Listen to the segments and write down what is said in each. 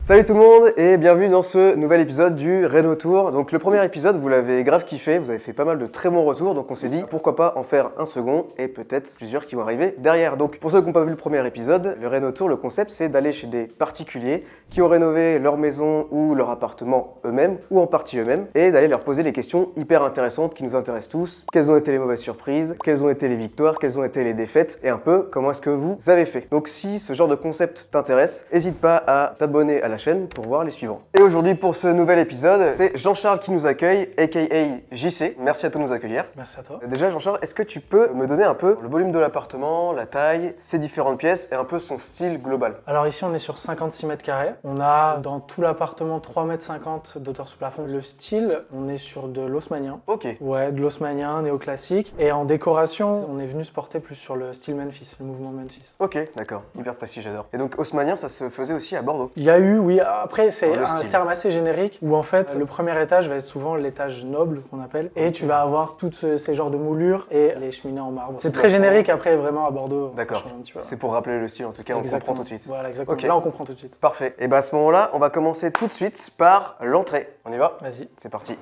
Salut tout le monde et bienvenue dans ce nouvel épisode du Réno Tour. Donc le premier épisode, vous l'avez grave kiffé, vous avez fait pas mal de très bons retours, donc on s'est dit pourquoi pas en faire un second et peut-être plusieurs qui vont arriver derrière. Donc pour ceux qui n'ont pas vu le premier épisode, le Réno Tour, le concept c'est d'aller chez des particuliers qui ont rénové leur maison ou leur appartement eux-mêmes ou en partie eux-mêmes et d'aller leur poser des questions hyper intéressantes qui nous intéressent tous. Quelles ont été les mauvaises surprises, quelles ont été les victoires, quelles ont été les défaites et un peu comment est-ce que vous avez fait. Donc si ce genre de concept t'intéresse, n'hésite pas à t'abonner à la chaîne pour voir les suivants. Et aujourd'hui pour ce nouvel épisode, c'est Jean-Charles qui nous accueille, aka JC. Merci à toi de nous accueillir. Merci à toi. Déjà Jean-Charles, est-ce que tu peux me donner un peu le volume de l'appartement, la taille, ses différentes pièces et un peu son style global? Alors ici on est sur 56 mètres carrés. On a dans tout l'appartement 3,50 m d'auteur sous plafond. Le style, on est sur de l'haussmannien. Ok. Ouais, de l'haussmannien, néoclassique. Et en décoration, on est venu se porter plus sur le style Memphis, le mouvement Memphis. Ok, d'accord. Hyper précis, j'adore. Et donc haussmannien, ça se faisait aussi à Bordeaux? Il y a eu, oui, après c'est Le un style. terme assez générique où en fait le premier étage va être souvent l'étage noble qu'on appelle et tu vas avoir tous ces genres de moulures et les cheminées en marbre. C'est très générique, après vraiment à Bordeaux ça D'accord. change un petit peu. C'est pour rappeler le style en tout cas, on comprend tout de suite. Voilà, exactement. Ok. Là on comprend tout de suite. Parfait. Et à ce moment-là, on va commencer tout de suite par l'entrée. On y va? Vas-y. C'est parti.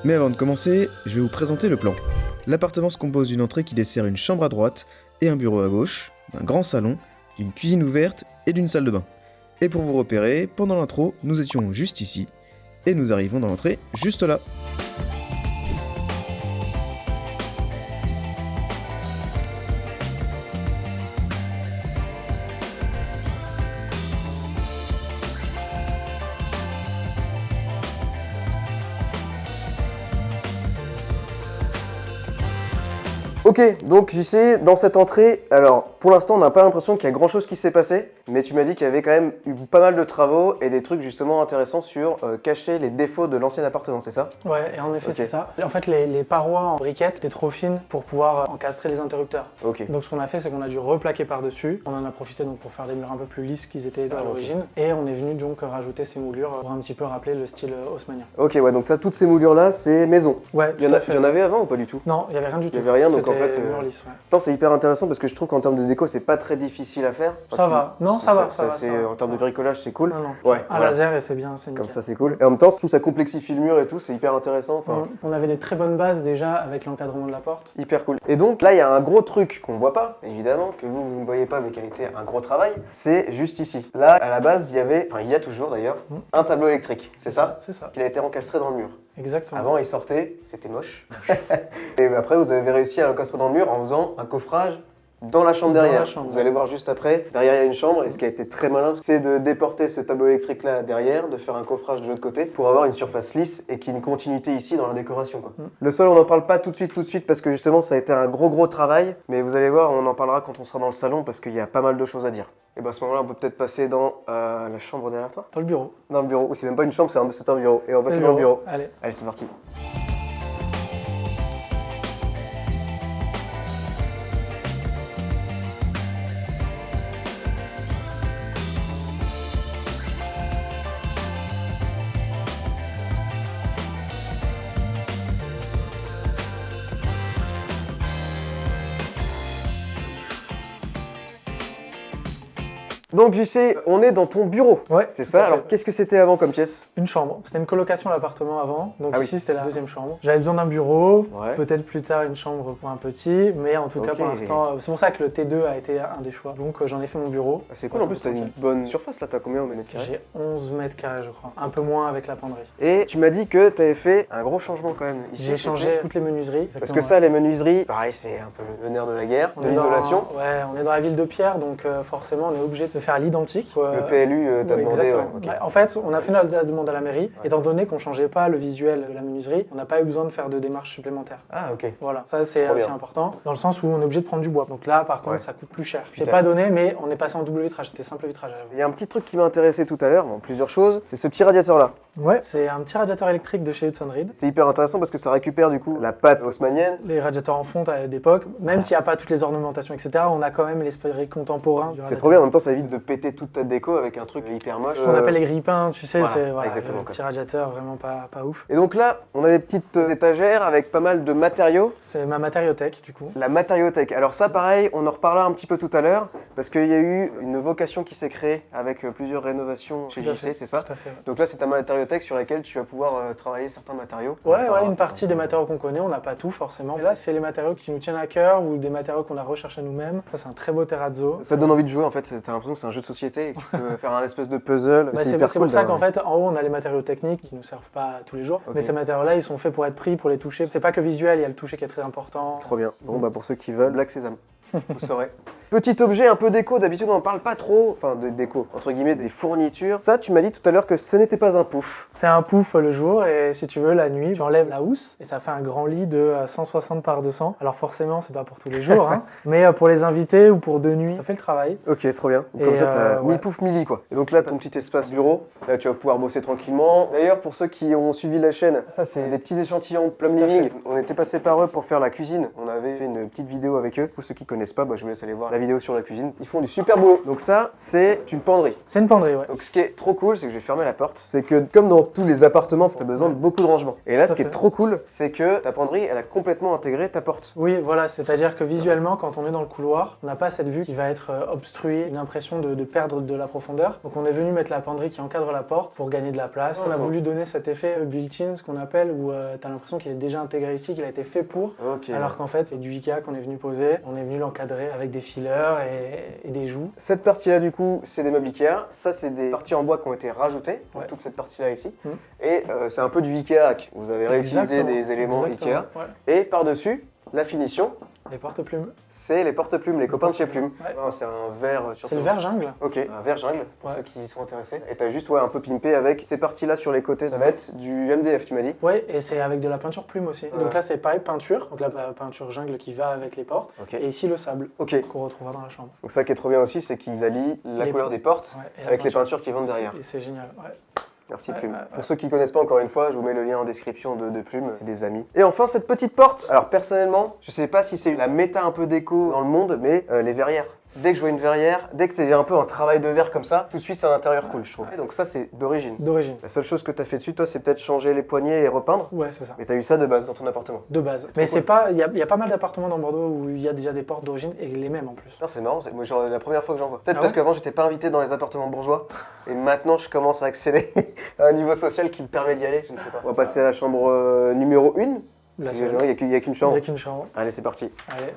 Mais avant de commencer, je vais vous présenter le plan. L'appartement se compose d'une entrée qui dessert une chambre à droite et un bureau à gauche, d'un grand salon, d'une cuisine ouverte et d'une salle de bain. Et pour vous repérer, pendant l'intro, nous étions juste ici, et nous arrivons dans l'entrée juste là. Ok, donc JC, dans cette entrée, alors pour l'instant on n'a pas l'impression qu'il y a grand chose qui s'est passé, mais tu m'as dit qu'il y avait quand même eu pas mal de travaux et des trucs justement intéressants sur cacher les défauts de l'ancien appartement, c'est ça? Ouais, et en effet Ok. c'est ça. En fait les parois en briquettes étaient trop fines pour pouvoir encastrer les interrupteurs. Ok. Donc ce qu'on a fait c'est qu'on a dû replaquer par-dessus. On en a profité donc pour faire les murs un peu plus lisses qu'ils étaient à ok. l'origine. Et on est venu donc rajouter ces moulures pour un petit peu rappeler le style haussmannien. Ok, ouais, donc ça, toutes ces moulures-là, c'est maison. Ouais, Il y, tout en à fait. il y en avait avant ou pas du tout? Non, il n'y avait rien du tout. Il y avait rien, donc en C'était fait, murs lisses, ouais. Attends, c'est hyper intéressant parce que je trouve qu'en termes de déco, c'est pas très difficile à faire. Ça va. Non, ça va, ça va, c'est- ça va, En termes ça de va. bricolage, c'est cool. Non, non. Ouais, Un voilà. laser et c'est bien, c'est nickel. Comme ça, c'est cool. Et en même temps, tout ça complexifie le mur et tout, c'est hyper intéressant. Enfin, On avait des très bonnes bases déjà avec l'encadrement de la porte. hyper cool. Et donc là, il y a un gros truc qu'on voit pas, évidemment, que vous ne voyez pas, mais qui a été un gros travail. C'est juste ici. Là, à la base, il y avait, enfin, il y a toujours d'ailleurs, un tableau électrique. C'est ça? C'est ça. Il a été encastré dans le mur. Exactement. Avant, il sortait, c'était moche. Et après, vous avez réussi à l'encastrer dans le mur en faisant un coffrage dans la chambre Dans derrière. la chambre, Vous ouais. allez voir juste après. Derrière, il y a une chambre. Et ce qui a été très malin, c'est de déporter ce tableau électrique là derrière, de faire un coffrage de l'autre côté pour avoir une surface lisse et qu'il y ait une continuité ici dans la décoration, quoi. Le sol, on n'en parle pas tout de suite parce que justement, ça a été un gros travail. Mais vous allez voir, on en parlera quand on sera dans le salon parce qu'il y a pas mal de choses à dire. Et à ce moment-là, on peut peut-être passer dans la chambre derrière toi. Dans le bureau. Dans le bureau. Ou c'est même pas une chambre, c'est un bureau. Et on va passer C'est dans le bureau. Allez. Allez, c'est parti. Donc JC, on est dans ton bureau. Ouais, C'est tout ça. à fait. Alors qu'est-ce que c'était avant comme pièce? Une chambre. C'était une colocation à l'appartement avant. Donc Ah oui. ici, c'était la deuxième chambre. J'avais besoin d'un bureau. Ouais. Peut-être plus tard une chambre pour un petit. Mais en tout cas, Ok. pour l'instant, c'est pour ça que le T2 a été un des choix. Donc j'en ai fait mon bureau. Ah, c'est cool, en plus t'as une bonne surface là, t'as combien au mètre carré? J'ai 11 mètres carrés, je crois. Un peu moins avec la penderie. Et tu m'as dit que t'avais fait un gros changement quand même. ici, J'ai changé toutes les menuiseries. Parce que ça, les menuiseries, pareil, c'est un peu le nerf de la guerre, de l'isolation. Ouais, on est dans la ville de Pierre, donc forcément, on est obligé de faire l'identique. Le PLU t'a Oui, demandé. exactement. ok. Ouais, en fait, on a fait la demande à la mairie. Étant donné qu'on changeait pas le visuel de la menuiserie, on n'a pas eu besoin de faire de démarches supplémentaires. Ah, ok. Voilà, ça c'est Trop aussi bien. important, dans le sens où on est obligé de prendre du bois. Donc là, par contre, Ouais. ça coûte plus cher. Putain. C'est pas donné, mais on est passé en double vitrage, c'était simple vitrage. Il y a un petit truc qui m'a intéressé tout à l'heure, bon, plusieurs choses, c'est ce petit radiateur là. Ouais, c'est un petit radiateur électrique de chez Hudson Reed. C'est hyper intéressant parce que ça récupère du coup la pâte haussmannienne. Les radiateurs en fonte à l'époque, même s'il n'y a pas toutes les ornementations, etc., on a quand même l'esprit contemporain. C'est trop bien, en même temps ça évite de péter toute ta déco avec un truc hyper moche. Ce qu'on appelle les grille-pains, tu sais, voilà, c'est exactement, le petit radiateur vraiment pas ouf. Et donc là, on a des petites étagères avec pas mal de matériaux. C'est ma matériothèque du coup. La matériothèque. Alors ça pareil, on en reparlera un petit peu tout à l'heure parce qu'il y a eu une vocation qui s'est créée avec plusieurs rénovations chez JC, c'est ça? Tout à fait. Ouais. Donc là c'est ta matériothèque sur laquelle tu vas pouvoir travailler certains matériaux. Ouais, une partie des matériaux qu'on connaît, on n'a pas tout forcément. Et là, c'est les matériaux qui nous tiennent à cœur ou des matériaux qu'on a recherchés nous-mêmes. Ça, c'est un très beau terrazzo. Ça te donne envie de jouer en fait, t'as l'impression que c'est un jeu de société et que tu peux faire un espèce de puzzle. C'est hyper cool pour ça qu'en fait, en haut, on a les matériaux techniques qui nous servent pas tous les jours. Ok. Mais ces matériaux-là, ils sont faits pour être pris, pour les toucher. C'est pas que visuel, il y a le toucher qui est très important. Trop bien. Bon bah pour ceux qui veulent, Black Sésame, vous saurez. Petit objet un peu déco, d'habitude on en parle pas trop, enfin de déco, entre guillemets des fournitures. Ça tu m'as dit tout à l'heure que ce n'était pas un pouf. C'est un pouf le jour et si tu veux la nuit, tu enlèves la housse et ça fait un grand lit de 160 par 200. Alors forcément c'est pas pour tous les jours, hein, mais pour les invités ou pour 2 nuits, ça fait le travail. Ok, trop bien. Comme ça t'as mi-pouf, mi-lit quoi. Et donc là ton petit espace bureau, là tu vas pouvoir bosser tranquillement. D'ailleurs pour ceux qui ont suivi la chaîne, ça c'est des petits échantillons Plum Living. On était passé par eux pour faire la cuisine, on avait fait une petite vidéo avec eux. Pour ceux qui connaissent pas, je vous laisse aller voir la vidéo sur la cuisine. Ils font du super boulot. Donc ça, c'est une penderie. C'est une penderie, ouais. Donc ce qui est trop cool, c'est que je vais fermer la porte. C'est que comme dans tous les appartements, tu as besoin de beaucoup de rangement. Et là, ce qui est trop cool, c'est que ta penderie, elle a complètement intégré ta porte. Oui, voilà, c'est-à-dire que visuellement, quand on est dans le couloir, on n'a pas cette vue qui va être obstruée, une impression de perdre de la profondeur. Donc on est venu mettre la penderie qui encadre la porte pour gagner de la place. On a voulu donner cet effet built-in, ce qu'on appelle, où tu as l'impression qu'il est déjà intégré ici, qu'il a été fait pour. Okay. Alors qu'en fait, c'est du Ikea qu'on est venu poser. On est venu l'encadrer avec des fileurs et des joues. Cette partie-là, du coup, c'est des meubles Ikea. Ça, c'est des parties en bois qui ont été rajoutées. Ouais. Toute cette partie-là ici. Et c'est un peu du Ikea hack. Vous avez réutilisé des éléments Ikea. Ouais. Et par-dessus, la finition. Les porte-plumes. C'est les porte-plumes, les copains de chez Plume. Ouais. Oh, c'est un verre. C'est le verre jungle. Ok, un verre jungle pour ceux qui sont intéressés. Et t'as juste un peu pimpé avec ces parties-là sur les côtés. Ça va être du MDF, tu m'as dit. Ouais, et c'est avec de la peinture plume aussi. Donc là, c'est pareil, peinture. Donc la peinture jungle qui va avec les portes. Et ici, le sable qu'on retrouvera dans la chambre. Donc ça qui est trop bien aussi, c'est qu'ils allient la couleur des portes avec les peintures qui vont derrière. Et c'est génial, ouais. Merci Plume. Pour ceux qui ne connaissent pas, encore une fois, je vous mets le lien en description de Plume, c'est des amis. Et enfin, cette petite porte. Alors personnellement, je sais pas si c'est la méta un peu déco dans le monde, mais les verrières. Dès que je vois une verrière, dès que c'est un peu un travail de verre comme ça, tout de suite c'est un intérieur cool, je trouve. Et donc ça c'est d'origine. D'origine. La seule chose que tu as fait dessus, toi, c'est peut-être changer les poignées et repeindre. Ouais, c'est ça. Mais tu as eu ça de base dans ton appartement. De base. Mais c'est pas, il y a pas mal d'appartements dans Bordeaux où il y a déjà des portes d'origine et les mêmes en plus. Non, c'est marrant, moi genre la première fois que j'en vois. Peut-être parce qu'avant j'étais pas invité dans les appartements bourgeois et maintenant je commence à accéder à un niveau social qui me permet d'y aller, je ne sais pas. On va passer à la chambre numéro 1. Il n'y a qu'une chambre. Il n'y a qu'une chambre. Allez, c'est parti. Allez.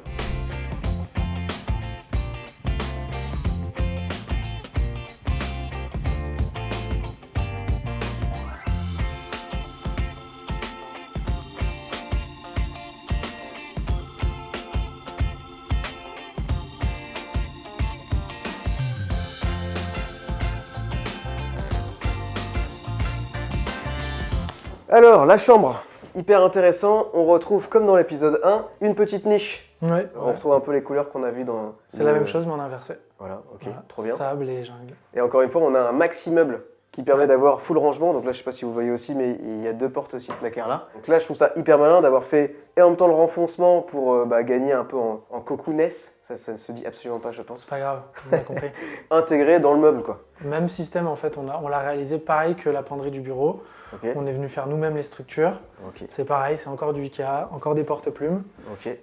Alors, la chambre, hyper intéressant. On retrouve, comme dans l'épisode 1, une petite niche. Ouais, on retrouve un peu les couleurs qu'on a vues dans... C'est la même chose, mais en inversé. Voilà, ok, trop bien. Sable et jungle. Et encore une fois, on a un maxi meuble qui permet d'avoir full rangement. Donc là, je sais pas si vous voyez aussi, mais il y a 2 portes aussi de placard là. Donc là, je trouve ça hyper malin d'avoir fait et en même temps le renfoncement pour gagner un peu en cocooness. Ça ne se dit absolument pas, je pense. C'est pas grave, on a compris. Intégré dans le meuble, quoi. Même système, en fait, on l'a réalisé pareil que la penderie du bureau. On est venu faire nous-mêmes les structures. C'est pareil, c'est encore du Ikea, encore des porte-plumes.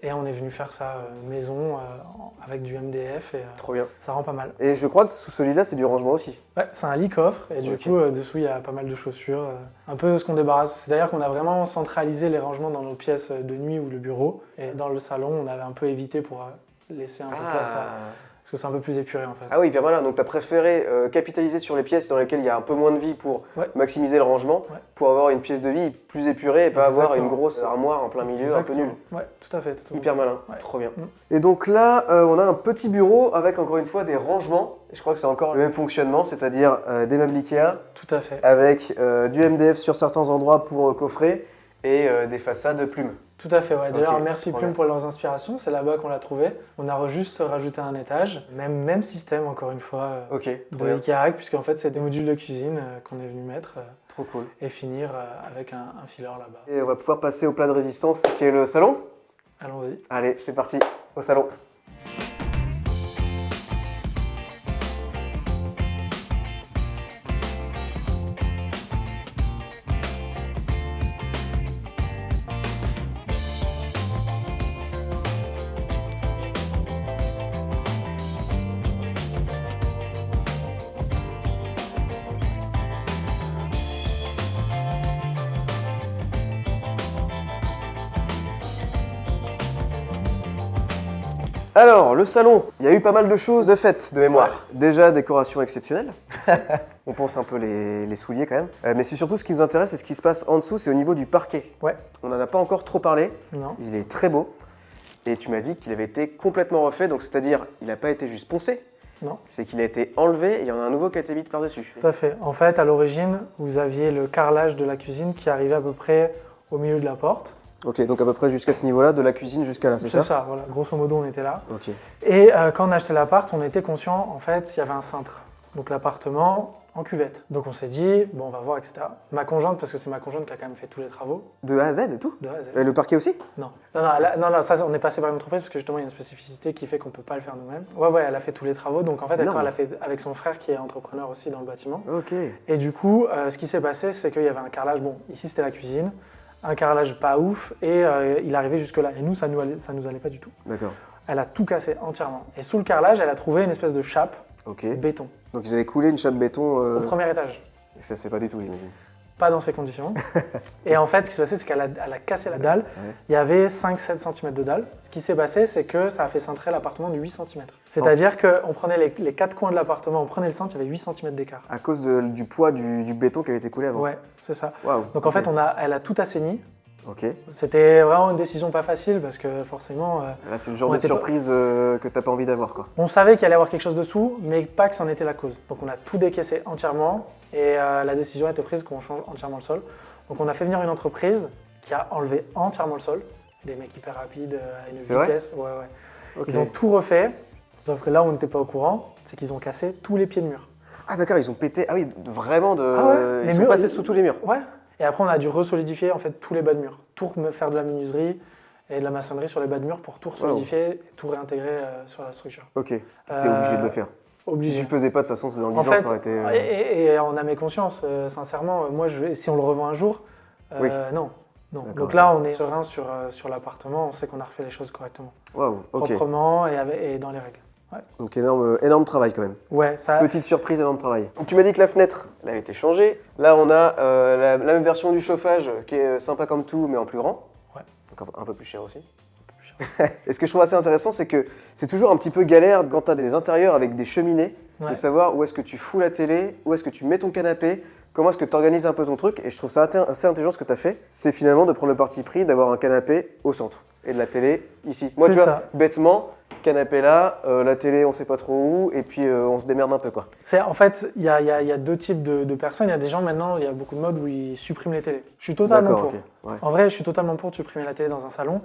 Et on est venu faire ça maison avec du MDF. Et, trop bien. Ça rend pas mal. Et je crois que sous ce lit-là, c'est du rangement aussi. Ouais, c'est un lit coffre. Et du coup, dessous, il y a pas mal de chaussures. Un peu ce qu'on débarrasse. C'est d'ailleurs qu'on a vraiment centralisé les rangements dans nos pièces de nuit ou le bureau. Et dans le salon, on avait un peu évité pour laisser un peu place à... Parce que c'est un peu plus épuré en fait. Ah oui, hyper malin. Donc tu as préféré capitaliser sur les pièces dans lesquelles il y a un peu moins de vie pour maximiser le rangement, pour avoir une pièce de vie plus épurée et pas avoir une grosse armoire en plein milieu un peu nulle. Ouais, tout à fait. Hyper malin, trop bien. Et donc là, on a un petit bureau avec encore une fois des rangements. Et je crois que c'est encore le même fonctionnement, c'est-à-dire des meubles Ikea. Tout à fait. Avec du MDF sur certains endroits pour coffrer et des façades plumes. Tout à fait, ouais. Déjà, Ok, merci trop Plume bien. pour leurs inspirations. C'est là-bas qu'on l'a trouvé. On a juste rajouté un étage. Même système, encore une fois, Ok, trop de bien. Ikea Hack, puisqu'en fait, c'est des modules de cuisine qu'on est venu mettre Trop cool. et finir avec un filler là-bas. Et on va pouvoir passer au plat de résistance qui est le salon. Allons-y. Allez, c'est parti, au salon. Alors, le salon, il y a eu pas mal de choses de faites de mémoire. Déjà, décoration exceptionnelle. On pense un peu les souliers quand même. Mais c'est surtout ce qui nous intéresse, c'est ce qui se passe en dessous, c'est au niveau du parquet. Ouais. On n'en a pas encore trop parlé. Non. Il est très beau. Et tu m'as dit qu'il avait été complètement refait, donc c'est-à-dire, il n'a pas été juste poncé. Non. C'est qu'il a été enlevé et il y en a un nouveau qui a été mis par-dessus. Tout à fait. En fait, à l'origine, vous aviez le carrelage de la cuisine qui arrivait à peu près au milieu de la porte. Ok, donc à peu près jusqu'à ce niveau-là, de la cuisine jusqu'à là, c'est ça? C'est ça, voilà. Grosso modo, on était là. Ok. Et quand on a acheté l'appart, on était conscient, en fait, il y avait un cintre. Donc l'appartement en cuvette. Donc on s'est dit, bon, on va voir, etc. Ma conjointe, parce que c'est ma conjointe qui a quand même fait tous les travaux, De A à Z et tout? de A à Z. Et le parquet aussi? Non. Non, ça, on est passé par une entreprise parce que justement, il y a une spécificité qui fait qu'on ne peut pas le faire nous-mêmes. Ouais, elle a fait tous les travaux. Donc en fait, Énorme. elle a fait avec son frère qui est entrepreneur aussi dans le bâtiment. Ok. Et du coup, ce qui s'est passé, c'est qu'il y avait un carrelage. Bon, ici, c'était la cuisine. Un carrelage pas ouf. Et il arrivait jusque-là. Et nous, ça nous allait pas du tout. D'accord. Elle a tout cassé entièrement. Et sous le carrelage, elle a trouvé une espèce de chape Ok. béton Donc ils avaient coulé une chape béton. au premier étage. Et ça se fait pas du tout, j'imagine. Pas dans ces conditions. Et en fait, ce qui s'est passé, c'est qu'elle a cassé la dalle. Ouais. Il y avait 5-7 cm de dalle. Ce qui s'est passé, c'est que ça a fait cintrer l'appartement de 8 cm. C'est-à-dire qu'on prenait les 4 coins de l'appartement, on prenait le centre, il y avait 8 cm d'écart. À cause du poids du béton qui avait été coulé avant. Ouais, c'est ça. Waouh. Donc en fait, elle a tout assaini. Ok. C'était vraiment une décision pas facile parce que forcément, Là, c'est le genre On de était pas- surprise que t'as pas envie d'avoir, quoi. on savait qu'il allait y avoir quelque chose dessous, mais pas que c'en était la cause. Donc on a tout décaissé entièrement et la décision a été prise qu'on change entièrement le sol. Donc on a fait venir une entreprise qui a enlevé entièrement le sol. Des mecs hyper rapides, à une C'est vrai vitesse. Ouais. Ok. Ils ont tout refait, sauf que là, on n'était pas au courant, c'est qu'ils ont cassé tous les pieds de mur. Ah d'accord, ils ont pété. Ah oui, vraiment de. Ah ouais, ils les sont murs, passés ils- sous tous les murs. Ouais. Et après, on a dû resolidifier en fait tous les bas de mur, tout faire de la menuiserie et de la maçonnerie sur les bas de mur pour tout resolidifier, et tout réintégrer sur la structure. Ok. T'étais obligé de le faire. Obligé. Si tu le faisais pas, de toute façon, c'est dans 10 En ans, fait, ça aurait été. et on a mes consciences, sincèrement. Moi, si on le revend un jour, Oui. non. D'accord, Donc là, on est serein sur l'appartement, on sait qu'on a refait les choses correctement, Waouh. Ok. proprement et dans les règles. Donc énorme travail quand même. Ouais, ça. Petite surprise, énorme travail. Donc tu m'as dit que la fenêtre, elle a été changée. Là, on a la même version du chauffage qui est sympa comme tout, mais en plus grand. Ouais. Donc un peu plus cher aussi. Et ce que je trouve assez intéressant, c'est que c'est toujours un petit peu galère quand tu as des intérieurs avec des cheminées, de Ouais. savoir où est-ce que tu fous la télé, où est-ce que tu mets ton canapé, comment est-ce que tu organises un peu ton truc. Et je trouve ça assez intelligent ce que tu as fait, c'est finalement de prendre le parti pris d'avoir un canapé au centre et de la télé ici. Moi, C'est tu vois, ça. bêtement, canapé là, la télé on sait pas trop où, et puis on se démerde un peu quoi. En fait, il y a deux types de personnes. Il y a des gens maintenant, il y a beaucoup de modes où ils suppriment les télés. Je suis totalement D'accord, pour. ok. Ouais. En vrai, je suis totalement pour de supprimer la télé dans un salon,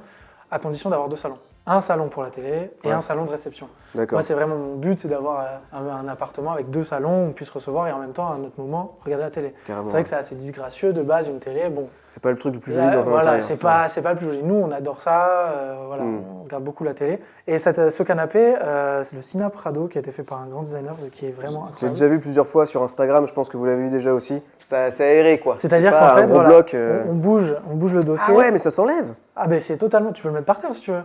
à condition d'avoir 2 salons. Un salon pour la télé et Ouais. un salon de réception. D'accord. Moi, c'est vraiment mon but, c'est d'avoir un appartement avec 2 salons où on puisse recevoir et en même temps, à un autre moment, regarder la télé. Carrément. C'est vrai que c'est assez disgracieux de base, une télé. Bon, C'est pas le truc le plus joli là, dans un voilà, intérieur. c'est vrai. pas le plus joli. Nous, on adore ça. Voilà, Mm. on regarde beaucoup la télé. Et ce canapé, c'est le Sina Prado qui a été fait par un grand designer qui est vraiment J'ai incroyable. déjà vu plusieurs fois sur Instagram, je pense que vous l'avez vu déjà aussi. Ça c'est aéré quoi. C'est-à-dire C'est qu'en pas fait, un gros voilà, bloc. on bouge le dossier. Ah ouais, mais ça s'enlève. Ah ben c'est totalement. Tu peux le mettre par terre si tu veux.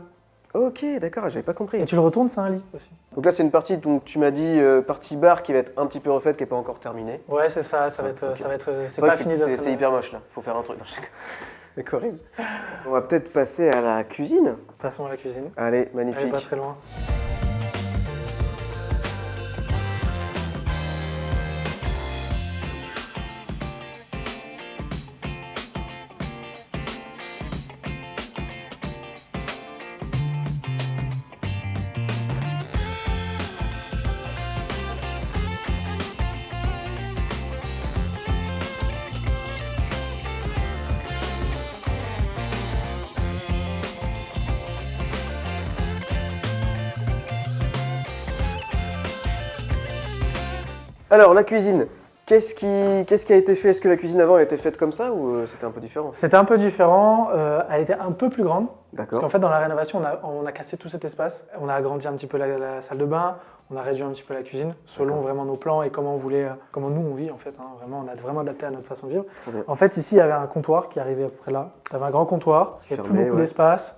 Ok, d'accord, j'avais pas compris. Et tu le retournes, c'est un lit aussi. Donc là, c'est une partie, donc tu m'as dit partie bar qui va être un petit peu refaite, qui est pas encore terminée. Ouais, c'est ça. C'est Ça va ça, être. ok. Ça va être. C'est vrai pas que fini. c'est hyper moche là. Faut faire un truc. Non, c'est horrible. On va peut-être passer à la cuisine. Passons à la cuisine. Allez, Elle est magnifique. pas très loin. Alors, la cuisine. Qu'est-ce qui a été fait? Est-ce que la cuisine avant elle était faite comme ça ou c'était un peu différent? C'était un peu différent, elle était un peu plus grande. Parce D'accord. qu'en fait, dans la rénovation, on a cassé tout cet espace. On a agrandi un petit peu la salle de bain, on a réduit un petit peu la cuisine, selon D'accord. vraiment nos plans et comment on voulait, comment nous on vit en fait. Hein. Vraiment, on a vraiment adapté à notre façon de vivre. Très bien. En fait, ici, il y avait un comptoir qui arrivait à peu près là. Il y avait un grand comptoir, il n'y avait plus Fermé, beaucoup ouais. d'espace.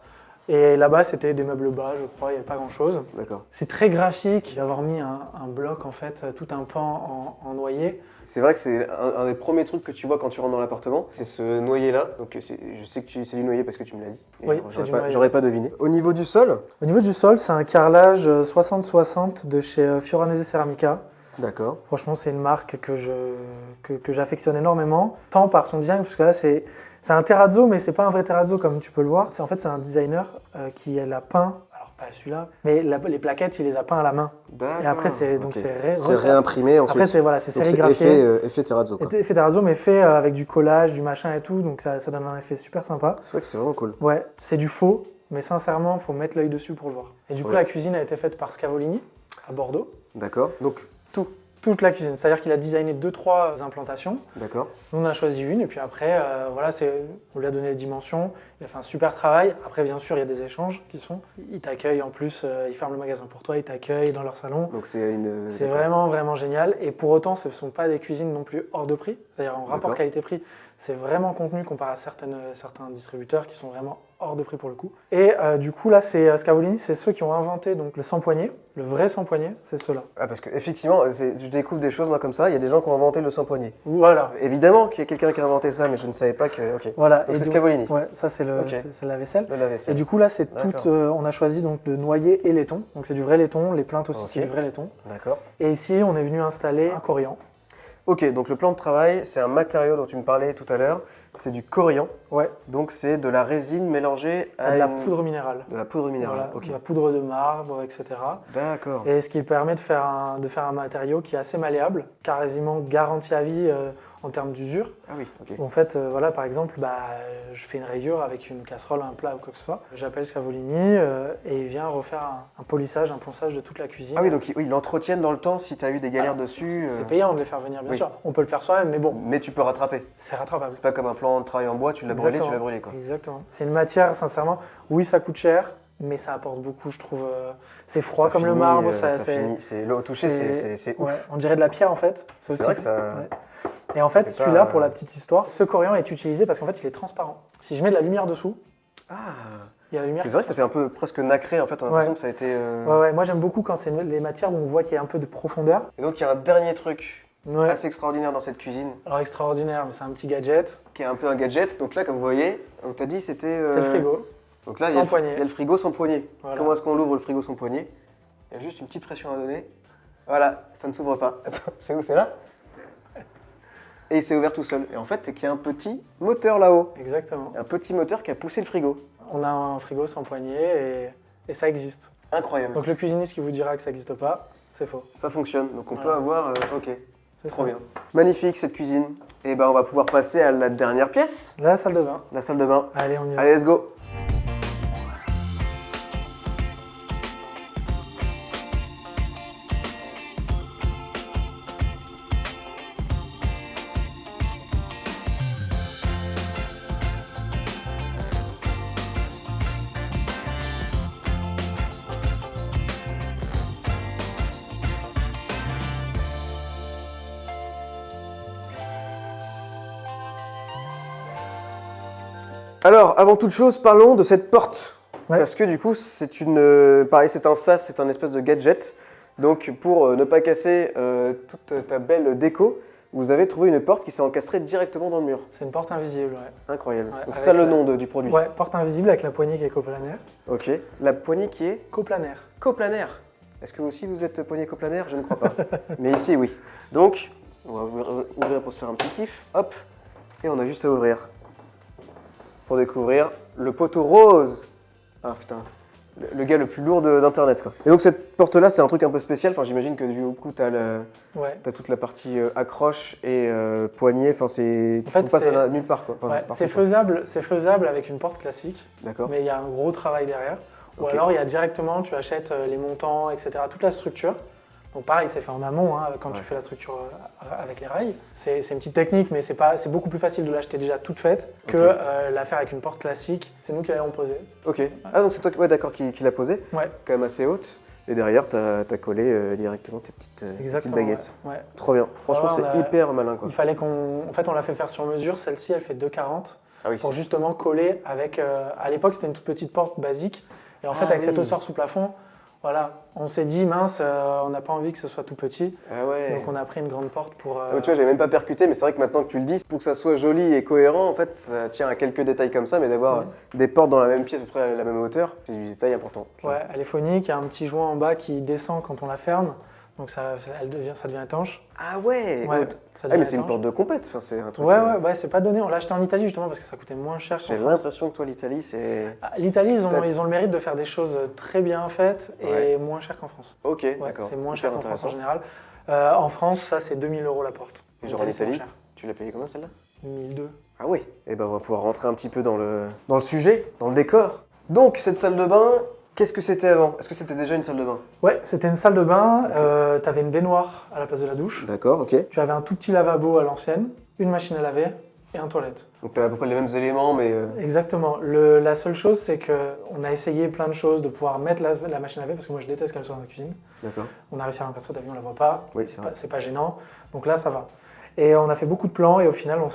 Et là-bas, c'était des meubles bas, je crois, il n'y avait pas grand-chose. D'accord. C'est très graphique d'avoir mis un bloc, en fait, tout un pan en noyer. C'est vrai que c'est un des premiers trucs que tu vois quand tu rentres dans l'appartement, c'est ce noyer-là. Donc je sais que c'est du noyer parce que tu me l'as dit. Et Oui, c'est du noyer. J'aurais pas deviné. Au niveau du sol, Au niveau du sol, c'est un carrelage 60-60 de chez Fioranese Ceramica. d'accord. Franchement, c'est une marque que j'affectionne énormément, tant par son design, parce que là, c'est un terrazzo, mais c'est pas un vrai terrazzo comme tu peux le voir. En fait, c'est un designer qui l'a peint, alors pas celui-là, mais les plaquettes, il les a peints à la main. D'accord. Et après, c'est donc Ok. c'est C'est réimprimé ensuite. Après, c'est voilà, c'est Donc, sérigraphié. effet terrazzo, quoi. Effet terrazzo, mais fait avec du collage, du machin et tout, donc ça donne un effet super sympa. C'est vrai que c'est vraiment cool. Ouais, c'est du faux, mais sincèrement, il faut mettre l'œil dessus pour le voir. Et du coup, Ouais. la cuisine a été faite par Scavolini, à Bordeaux. D'accord. Donc tout. Toute la cuisine, c'est-à-dire qu'il a designé 2-3 implantations. D'accord. Nous, on a choisi une, et puis après, voilà, on lui a donné les dimensions. Il a fait un super travail. Après, bien sûr, il y a des échanges qui sont. Ils t'accueillent en plus, ils ferment le magasin pour toi, ils t'accueillent dans leur salon. Donc c'est une. C'est d'accord. vraiment, vraiment génial. Et pour autant, ce ne sont pas des cuisines non plus hors de prix. C'est-à-dire en rapport D'accord. qualité-prix, c'est vraiment contenu comparé à certains distributeurs qui sont vraiment hors de prix pour le coup. Et du coup, là, c'est Scavolini, c'est ceux qui ont inventé donc, le sans-poignée, le vrai sans-poignée, c'est ceux-là. Ah, parce qu'effectivement, je découvre des choses moi comme ça. Il y a des gens qui ont inventé le sans-poignée. Voilà. Évidemment qu'il y a quelqu'un qui a inventé ça, mais je ne savais pas que. Ok. Voilà. Donc c'est donc- Scavolini. Ouais, ça c'est Ok. c'est la vaisselle. Le lave-vaisselle. Et du coup là c'est D'accord. tout, on a choisi donc de noyer et laiton. Donc c'est du vrai laiton, les plaintes aussi Ok. c'est du vrai laiton. D'accord. Et ici on est venu installer un corian. Ok, donc le plan de travail, c'est un matériau dont tu me parlais tout à l'heure. C'est du corian. Ouais, Donc c'est de la résine mélangée à de la une- poudre minérale. De la poudre minérale. Voilà, Ok. de la poudre de marbre, etc. D'accord. Et ce qui permet de faire un matériau qui est assez malléable, quasiment garanti à vie en termes d'usure. Ah oui. Ok. En fait, voilà, par exemple, je fais une rayure avec une casserole, un plat ou quoi que ce soit. J'appelle Scavolini et il vient refaire un polissage, un ponçage de toute la cuisine. Ah oui, donc ils l'entretiennent dans le temps si tu as eu des galères dessus. C'est payant de les faire venir, bien oui. sûr. On peut le faire soi-même, mais bon, Mais tu peux rattraper. c'est rattrapable. C'est pas comme un plan de travail en bois, tu l'as brûlé, tu l'as brûlé quoi. Exactement. C'est une matière, sincèrement, oui, ça coûte cher, mais ça apporte beaucoup, je trouve. C'est froid Ça comme le finit, marbre. ça finit. C'est l'eau au toucher, c'est ouf. Ouais, on dirait de la pierre en fait. C'est vrai que ça. Ouais. Et en fait, Ça fait celui-là, pas, pour la petite histoire, ce corian est utilisé parce qu'en fait, il est transparent. Si je mets de la lumière dessous, Ah. il y a la lumière. C'est vrai que ça fait un peu presque nacré en fait. On a l'impression que ça a été. Ouais, ouais, moi j'aime beaucoup quand c'est les matières où on voit qu'il y a un peu de profondeur. Et donc il y a un dernier truc Ouais. assez extraordinaire dans cette cuisine, Alors extraordinaire, mais c'est un petit gadget. qui est un peu un gadget. Donc là, comme vous voyez, on t'a dit c'était. C'est le frigo. Donc là, Sans il y a poignée. il y a le frigo sans poignée. Voilà. Comment est-ce qu'on l'ouvre le frigo sans poignée? Il y a juste une petite pression à donner. Voilà, ça ne s'ouvre pas. Attends, c'est où? C'est là? Et il s'est ouvert tout seul. Et en fait, c'est qu'il y a un petit moteur là-haut. Exactement. Un petit moteur qui a poussé le frigo. On a un frigo sans poignée et ça existe. Incroyable. Donc le cuisiniste qui vous dira que ça n'existe pas, c'est faux. Ça fonctionne. Donc on Voilà. peut avoir. Ok, C'est trop ça. bien. Magnifique cette cuisine. Et ben on va pouvoir passer à la dernière pièce, La salle de bain. la salle de bain. Allez, on y va. Allez, let's go. Alors, avant toute chose, parlons de cette porte. Ouais. Parce que du coup, c'est pareil, c'est un sas, c'est un espèce de gadget. Donc, pour ne pas casser toute ta belle déco, vous avez trouvé une porte qui s'est encastrée directement dans le mur. C'est une porte invisible, ouais. Incroyable. Ouais, Donc, avec c'est ça le la- nom du produit. Ouais, porte invisible avec la poignée qui est coplanaire. Ok. La poignée qui est Coplanaire. coplanaire. Est-ce que vous aussi vous êtes poignée coplanaire? Je ne crois pas. Mais ici, oui. Donc, on va ouvrir pour se faire un petit kiff. Hop. Et on a juste à ouvrir. Pour découvrir le poteau rose. Ah putain. Le gars le plus lourd d'internet quoi. Et donc cette porte là c'est un truc un peu spécial, enfin j'imagine que du coup t'as Ouais. toute la partie accroche et poignée, enfin c'est. En Tu fait, trouves pas ça c'est- nulle part quoi. Enfin, Ouais, partout, c'est quoi. faisable avec une porte classique, D'accord. mais il y a un gros travail derrière. Ou Ok. alors il y a directement, tu achètes les montants, etc., toute la structure Donc pareil, c'est fait en amont hein, quand tu fais la structure avec les rails. C'est une petite technique, mais c'est beaucoup plus facile de l'acheter déjà toute faite que la faire avec une porte classique. C'est nous qui l'avons posée. Ok. Ah donc c'est toi d'accord, qui l'a posée, Ouais. quand même assez haute. Et derrière, t'as collé directement tes petites baguettes. Ouais. Trop bien. Franchement, Voilà, c'est hyper malin, quoi. Il fallait En fait, on l'a fait faire sur mesure. Celle-ci, elle fait 2,40 Ah oui. pour justement coller avec... à l'époque, c'était une toute petite porte basique. Et en fait, avec cet ressort sous plafond, voilà, on s'est dit, mince, on n'a pas envie que ce soit tout petit. Ah ouais. Donc on a pris une grande porte pour... Tu vois, j'avais même pas percuté, mais c'est vrai que maintenant que tu le dis, pour que ça soit joli et cohérent, en fait, ça tient à quelques détails comme ça, mais d'avoir des portes dans la même pièce, à peu près à la même hauteur, c'est du détail important. Ouais, elle est phonique, il y a un petit joint en bas qui descend quand on la ferme, donc ça devient étanche. Ah ouais, Ouais, ça ah, devient mais c'est une étanche. porte de compète, enfin, c'est un truc... Ouais, c'est pas donné, on l'a acheté en Italie justement parce que ça coûtait moins cher J'ai qu'en France. l'impression que toi, l'Italie, c'est... L'Italie, ils ont le mérite de faire des choses très bien faites et moins cher qu'en France. Ok, Ouais, d'accord. c'est moins Hyper cher qu'en France en intéressant. général. En France, ça c'est 2000 € la porte. Et En genre en c'est moins Italie, cher. tu l'as payé combien celle-là? 1002. Ah oui, et ben on va pouvoir rentrer un petit peu dans le sujet, dans le décor. Donc cette salle de bain, qu'est-ce que c'était avant? Est-ce que c'était déjà une salle de bain? Ouais, c'était une salle de bain, tu avais une baignoire à la place de la douche, D'accord, ok. tu avais un tout petit lavabo à l'ancienne, une machine à laver et un toilette. Donc t'as à peu près les mêmes éléments, mais... Exactement. La seule chose, c'est qu'on a essayé plein de choses, de pouvoir mettre la machine à laver, parce que moi je déteste qu'elle soit dans la cuisine. D'accord. On a réussi à l'encastrer, t'as vu, on la voit pas, Oui, c'est vrai. c'est pas gênant, donc là ça va. Et on a fait beaucoup de plans et au final on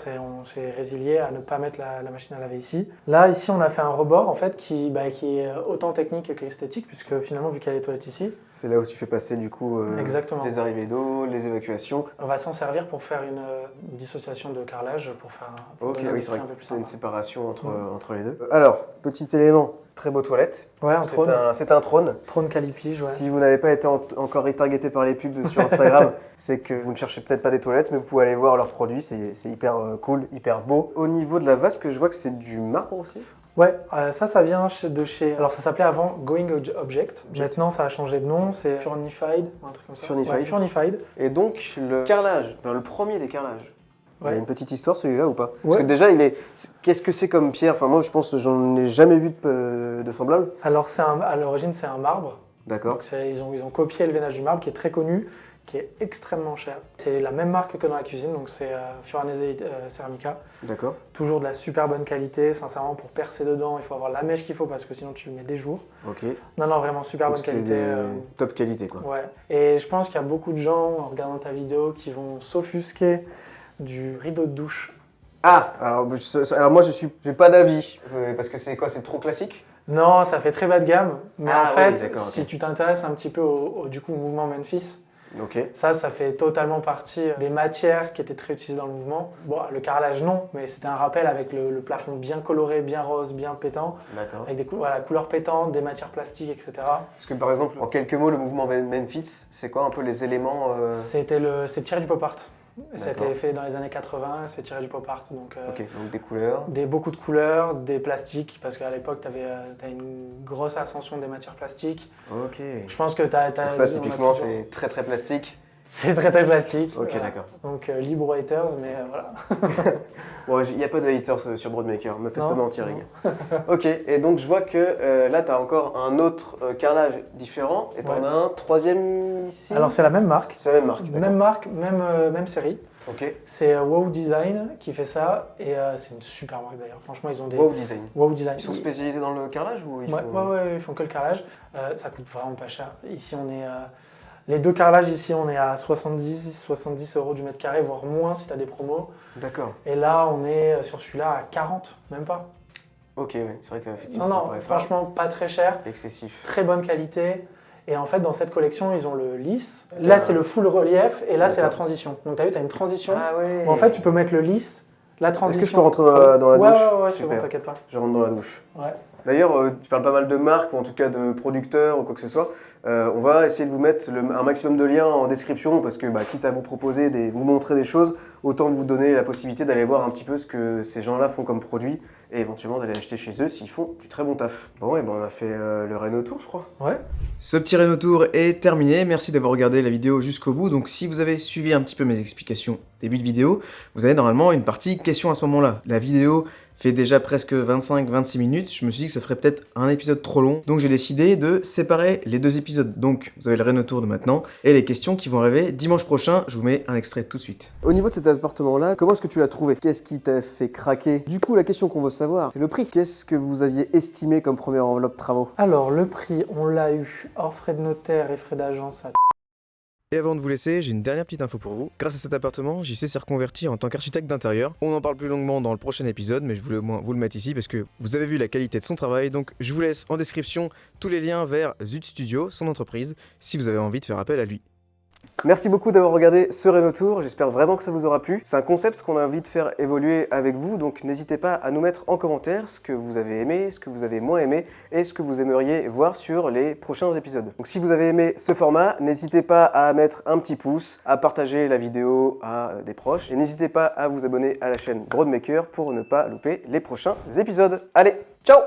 s'est résilié à ne pas mettre la machine à laver ici. Là, ici, on a fait un rebord en fait qui est autant technique qu'esthétique, puisque finalement, vu qu'il y a les toilettes ici, C'est là où tu fais passer du coup Exactement. les arrivées d'eau, les évacuations. on va s'en servir pour faire une dissociation de carrelage, pour Ok, donner un oui, c'est vrai esprit que un peu plus c'est une sympa. séparation entre les deux. Alors, petit élément, très beau toilette. Ouais, un trône. C'est un trône. Trône Calipige, ouais. Si vous n'avez pas été encore retargeté par les pubs sur Instagram, c'est que vous ne cherchez peut-être pas des toilettes, mais vous pouvez aller voir leurs produits, c'est hyper cool, hyper beau. Au niveau de la vasque, je vois que c'est du marbre aussi. Ouais, ça vient de chez... Alors ça s'appelait avant Going Object. Maintenant ça a changé de nom, c'est Furnified, un truc comme ça. Furnified. Ouais, Furnified. Et donc le carrelage, enfin, le premier des carrelages. Il y a Ouais. une petite histoire celui-là ou pas? Ouais. Parce que déjà, qu'est-ce que c'est comme pierre? Enfin moi je pense que j'en ai jamais vu de semblable. Alors à l'origine c'est un marbre. D'accord. Donc ils ont copié le veinage du marbre qui est très connu, qui est extrêmement cher. C'est la même marque que dans la cuisine, donc c'est Furnace Ceramica. D'accord. Toujours de la super bonne qualité, sincèrement pour percer dedans, il faut avoir la mèche qu'il faut parce que sinon tu le mets des jours. Ok. Non, vraiment super Donc bonne c'est qualité. top qualité quoi. Ouais. Et je pense qu'il y a beaucoup de gens en regardant ta vidéo qui vont s'offusquer du rideau de douche. Ah, alors moi j'ai pas d'avis parce que c'est quoi? C'est trop classique? Non, ça fait très bas de gamme, mais Ah en fait, oui, d'accord, ok. si tu t'intéresses un petit peu du coup, au mouvement Memphis, Ok. ça fait totalement partie des matières qui étaient très utilisées dans le mouvement. Bon, le carrelage non, mais c'était un rappel avec le plafond bien coloré, bien rose, bien pétant, D'accord. avec des couleurs pétantes, des matières plastiques, etc. Parce que par exemple, en quelques mots, le mouvement Memphis, c'est quoi un peu les éléments C'est tiré du pop art. Ça a D'accord. été fait dans les années 80, c'est tiré du pop art. Donc, Ok, donc des couleurs. beaucoup de couleurs, des plastiques, parce qu'à l'époque, tu avais une grosse ascension des matières plastiques. Ok. Je pense que tu as... Donc ça, typiquement, c'est très très plastique. C'est très très plastique. Ok, voilà. d'accord. Donc libre aux haters, mais voilà. Bon, il n'y a pas de haters sur Broadmaker, me faites Non, pas mentir, les non. gars. Ok, et donc je vois que là, tu as encore un autre carrelage différent, et tu en Ouais. as un troisième ici. Alors c'est la même marque. C'est la même marque. Même marque, même série. Ok. C'est Wow Design qui fait ça et c'est une super marque d'ailleurs. Franchement, ils ont des Wow Design. Wow Design. Ils sont spécialisés dans le carrelage ou ils Ouais, font... ouais, ils font que le carrelage. Ça coûte vraiment pas cher. Ici, on est les deux carrelages ici, on est à 70 € du mètre carré, voire moins si tu as des promos. D'accord. Et là, on est sur celui-là à 40, même pas. Ok, ouais. C'est vrai qu'effectivement, Non, ça non, paraît franchement, pas très cher. pas excessif. Très bonne qualité. Et en fait, dans cette collection, ils ont le lisse. Là, c'est le full relief et là, c'est la D'accord. transition. Donc, tu as vu, tu as une transition. ouais. Où en fait, tu peux mettre le lisse, la Est-ce transition. que je peux rentrer dans la Ouais, douche? ouais, c'est Super. bon, t'inquiète pas. Je rentre dans la douche. Ouais. D'ailleurs, tu parles pas mal de marques, ou en tout cas de producteurs ou quoi que ce soit. On va essayer de vous mettre un maximum de liens en description parce que quitte à vous proposer, vous montrer des choses, autant vous donner la possibilité d'aller voir un petit peu ce que ces gens-là font comme produit et éventuellement d'aller acheter chez eux s'ils font du très bon taf. Bon, et ben on a fait le Réno Tour, je crois. Ouais. Ce petit Réno Tour est terminé, merci d'avoir regardé la vidéo jusqu'au bout. Donc si vous avez suivi un petit peu mes explications début de vidéo, vous avez normalement une partie questions à ce moment-là. La vidéo fait déjà presque 25-26 minutes, je me suis dit que ça ferait peut-être un épisode trop long, donc j'ai décidé de séparer les 2 épisodes. Donc vous avez le Rénotour de maintenant et les questions qui vont arriver dimanche prochain. Je vous mets un extrait tout de suite. Au niveau de cet appartement-là, comment est-ce que tu l'as trouvé? Qu'est-ce qui t'a fait craquer? Du coup, la question qu'on veut savoir, c'est le prix. Qu'est-ce que vous aviez estimé comme première enveloppe travaux? Alors, le prix, on l'a eu hors frais de notaire et frais d'agence à... Et avant de vous laisser, j'ai une dernière petite info pour vous. Grâce à cet appartement, JC s'est reconverti en tant qu'architecte d'intérieur. On en parle plus longuement dans le prochain épisode, mais je voulais au moins vous le mettre ici parce que vous avez vu la qualité de son travail. Donc je vous laisse en description tous les liens vers Zut Studio, son entreprise, si vous avez envie de faire appel à lui. Merci beaucoup d'avoir regardé ce Rénotour, j'espère vraiment que ça vous aura plu. C'est un concept qu'on a envie de faire évoluer avec vous, donc n'hésitez pas à nous mettre en commentaire ce que vous avez aimé, ce que vous avez moins aimé et ce que vous aimeriez voir sur les prochains épisodes. Donc si vous avez aimé ce format, n'hésitez pas à mettre un petit pouce, à partager la vidéo à des proches et n'hésitez pas à vous abonner à la chaîne Broadmaker pour ne pas louper les prochains épisodes. Allez, ciao!